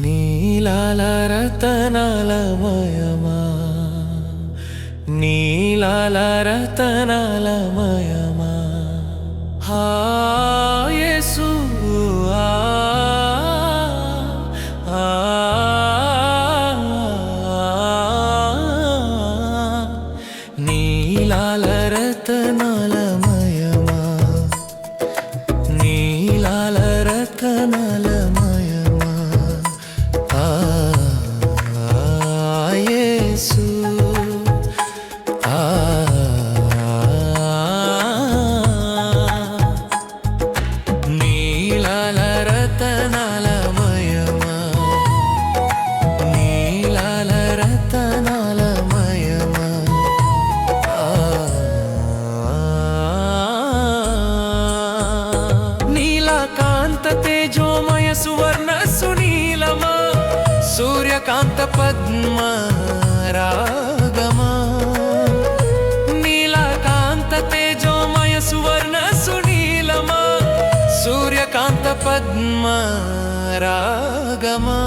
నీలాల రతనాలమయమా, నీలాల రతనాలమయమా, హా యేసు నీలాల రతనాలమయమా, నీలాల రతనాలమయమా, యేసు నీలాల రతనాలమయమా, నీలాల రతనాలమయమా, నీలకాంత తేజోమయ సువర్ణ సునీలమా, సూర్యకాంత పద్మ రాగమా, నీలకాంత తేజోమయ సువర్ణ సునీలమా, సూర్యకాంత పద్మ రాగమా,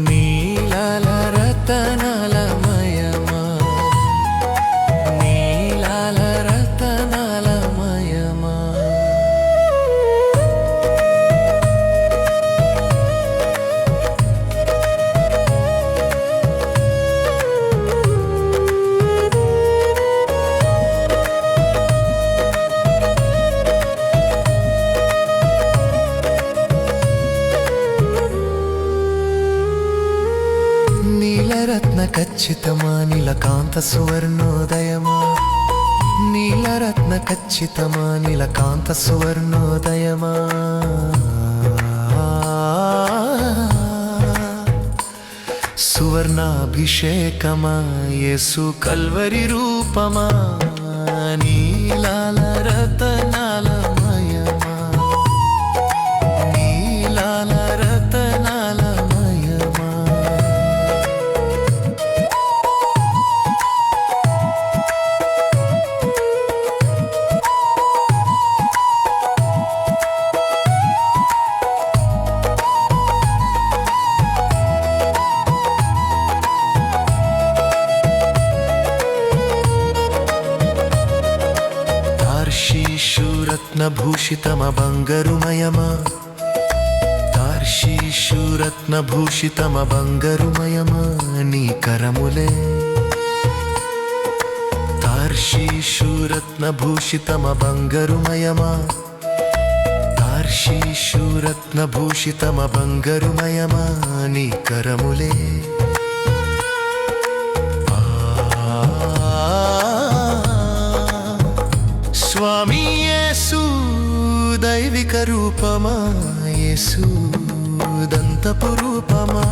నీలాల రతనాలమయమా, నీలాల రతనాలమయమా. నీలరత్న ఖచ్చితమా నీలకాంత సువర్ణోదయమా, నీలరత్న ఖచ్చితమా నీలకాంత సువర్ణోదయమా, సువర్ణాభిషేకమా యేసు కల్వరి రూపమా, నీలాల రతనాలమయమా, నీలాల రతనాలమయమా. తార్షీషురత్నభూషితమ బంగరుమయమా, తార్షీషురత్నభూషితమ బంగరుమయమా, నీ కరములే తార్షీషురత్నభూషితమ బంగరుమయమా, తార్షీషురత్నభూషితమ బంగరుమయమా, నీ కరములే స్వామి యేసు దైవిక రూపమా, యేసు దంతపు రూపమా.